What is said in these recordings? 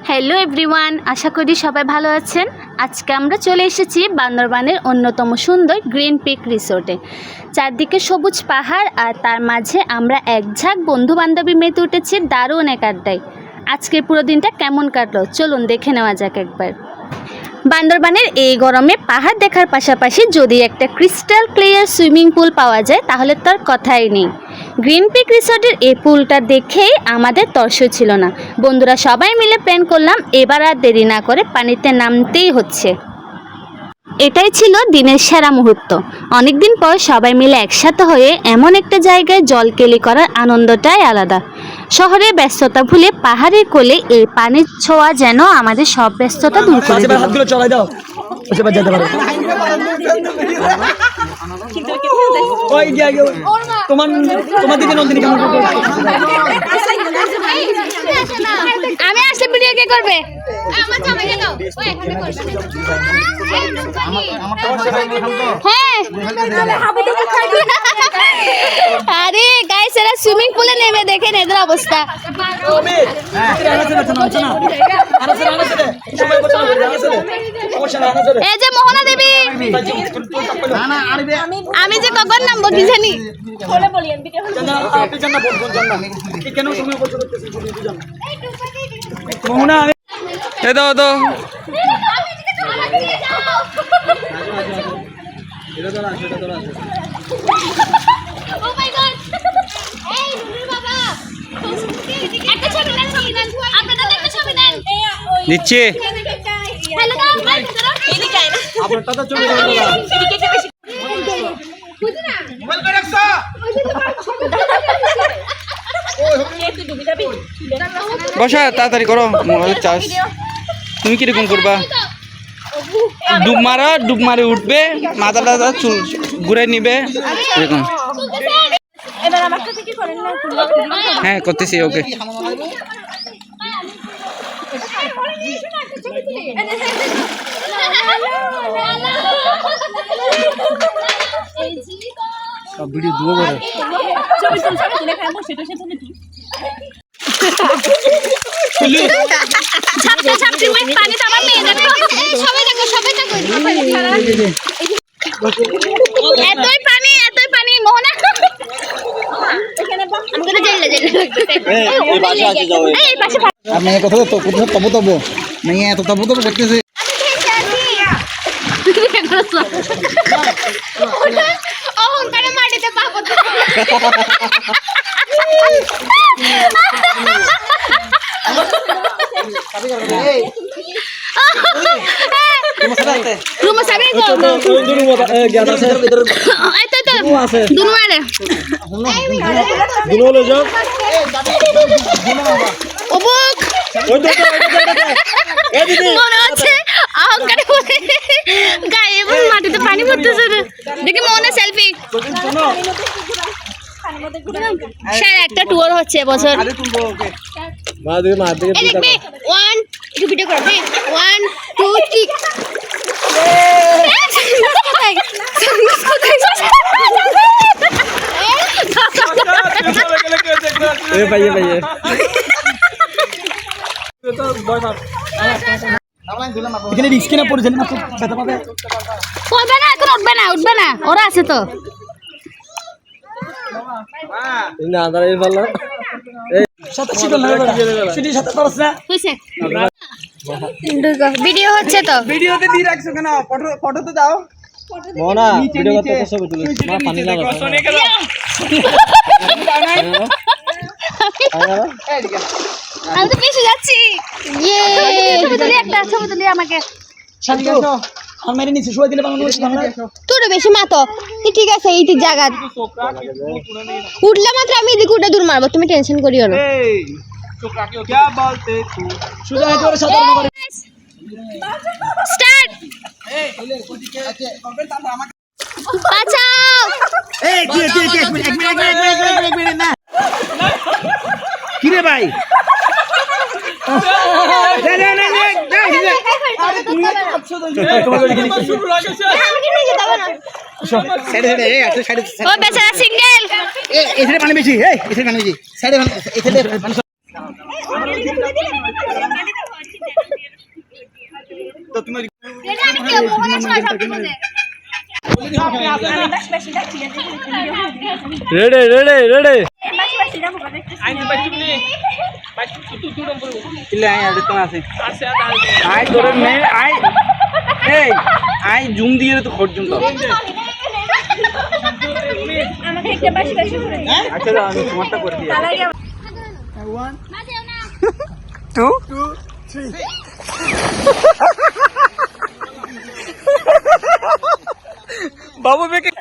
Hello everyone, আশা করি সবাই ভালো আছেন। আজকে আমরা চলে এসেছি বান্দরবানের অন্যতম সুন্দর গ্রিন পিক রিসোর্টে। চারদিকে সবুজ পাহাড় আর তার মাঝে আমরা এক ঝাঁক বন্ধু বান্ধবী মেতে উঠেছি দারুণ এক আড্ডায়। আজকের পুরো দিনটা কেমন কাটলো চলুন দেখে নেওয়া যাক একবার। বান্দরবানের এই গরমে পাহাড় দেখার পাশাপাশি যদি একটা ক্রিস্টাল ক্লিয়ার সুইমিং পুল পাওয়া যায় তাহলে তার কথাই নেই। গ্রিন পিক রিসোর্টের এই পুলটা দেখেই আমাদের তর্স ছিল না। বন্ধুরা সবাই মিলে প্ল্যান করলাম এবার আর দেরি না করে পানিতে নামতেই হচ্ছে। এটাই ছিল দিনের সেরা মুহূর্ত। অনেকদিন পর সবাই মিলে একসাথে হয়ে এমন একটা জায়গায় জলকেলি করার আনন্দটাই আলাদা। শহরের ব্যস্ততা ভুলে পাহাড়ের কোলে এই পানির ছোঁয়া যেন আমাদের সব ব্যস্ততা দূর করে দিল। আমি আসলে ভিডিও কে করবে? আরে গাইস এরা সুইমিং পুলে নেমে দেখেন এদের অবস্থা। এই যে মোহনা দেবী, আমি যে কখন নামবো কি জানি। নিচ্ছে বসা তাড়াতাড়ি করো চাষ। তুমি কিরকম করবা? ডুব মারে উঠবে, মাথাটা চুল ঘুরে নিবে এরকম। হ্যাঁ করতেছি, ওকে। সব ভিডিও দুটো করে এতই পানি মোহনা করতেছে। অহংকারে মাটিতে পা পড়তে মাটিতে পানি পড়তেছে। দেখি মনে সেলফি স্যার একটা ট্যুর হচ্ছে এবছর। ভিডিও করবে 1 2 3 এখানে রিস্ক না পড়ে না, ব্যথা পাবে। করবে না, এখন উঠবে না, ওরা আছে তো। ভিডিও হচ্ছে তো, ভিডিওতে দিয়ে রাখছো কেন? ফটো তো দাও। মোনা ভিডিও করতে কষ্ট করে মা পানি লাগা। আমি তো পিছে যাচ্ছি। ইয়ে ছবি তুলি, একটা ছবি তুলি আমাকে। শান্তি আসো, আর মেরে নিচে শুয়ে দিলে বাংলা তোর বেশি মাতো। ঠিক আছে, এইটি জায়গা উঠলে মাত্র আমি এদিকে উঠে দূর মারবো, তুমি টেনশন করিও না। क्या बोलते तू सुधा है তোরে সাধারণ করে স্টার্ট। বাঁচাও। এই কি এক মিনিট না কি রে ভাই? আরে তুমি আচ্ছা তো তোমাকে লিখে শুরু লাগেছে। আমি কি নিয়ে যাব না? সাইডে সাইডে এই আছে সাইডে ও বেচারা সিঙ্গেল। এই সাইডে পানি বেশি এই সাইডে পানি বেশি সাইডে এই সাইডে পানি তো তুমি রেডি রেডি রেডি ಇಲ್ಲ ಅದಕ್ಕೆ আছে আই তোরে মে আই এই আই জুম দিয়ে তো খট জুম তো আমাকে একটা বাসি বাসি করে দিন। আচ্ছা আমি তোমারটা করে দিই তাহলে 1 2 3 বাবু বেকে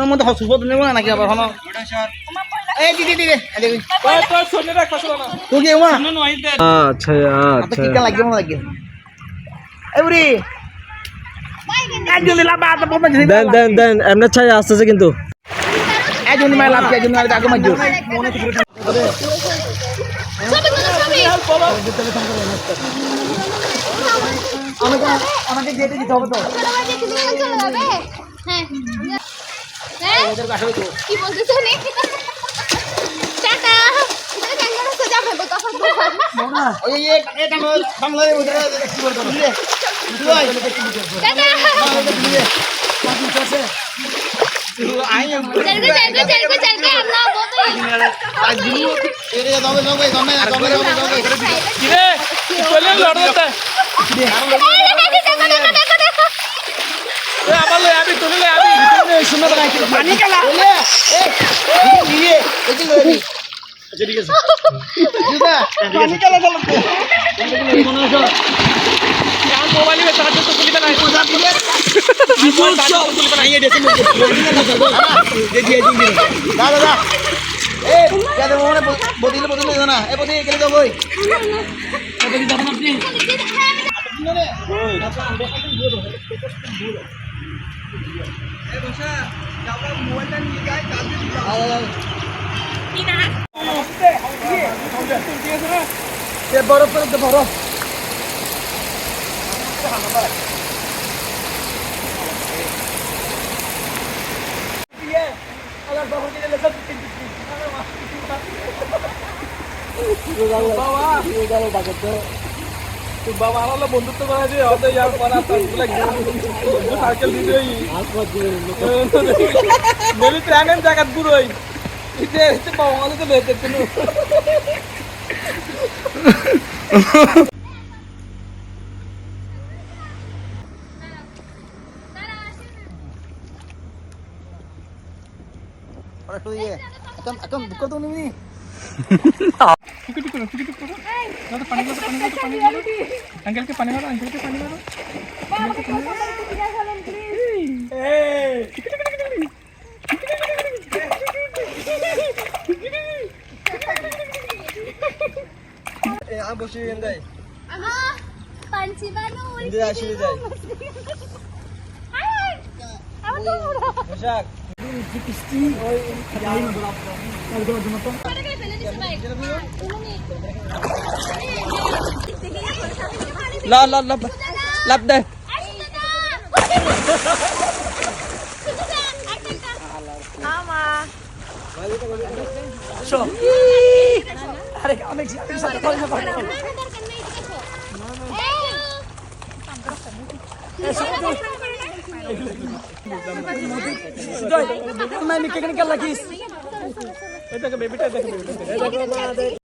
মধ্যে সুপদ নেব না নাকি আবার হলো এই দিদি দিদি দেখি তো সোনে রাখ পাছলা না তো কি ওমা আচ্ছা আচ্ছা কি লাগে মনে লাগে এবারে একজন লাবা তো বন্ধ দেন দেন দেন এমনি ছাই আসতেছে কিন্তু একজন মাই লাভ একজন মাই আগে মাই জোর আমাকে যেতে দিতে হবে তো কি বলতেছ নি টাটা ওই এই বাংলায় ওটা কি বলতো দাদা এ কেন মনে বদিলে বদিলে না এ বদি কেন যাও কই বদি যাবেন আপনি এ বসা যাও মোবাইলটা নিয়ে যাই চার্জ দিও কি না এ বড় করে দে বড় বাবা আমার বন্ধুত্ব করা যে হতে যাওয়ার পর সাইকেল দিদি মেরি ট্রেনের জায়গাত বুড়োই বাবা তো বেঁচে Akan buka tuh ini. Angkel ke pani maro. বসে এন্দাই পাঞ্চি বানু ইন্দে আসলে যাই আমার তো পোশাক কিস্তি ওই খালি না গোলাপ একদম জমতো লা লা লা লাভ দে আমা শো আরে আমি সাথে কল না পারো Sudah, main di kene kan lagi. এই দেখো বেবিটা দেখো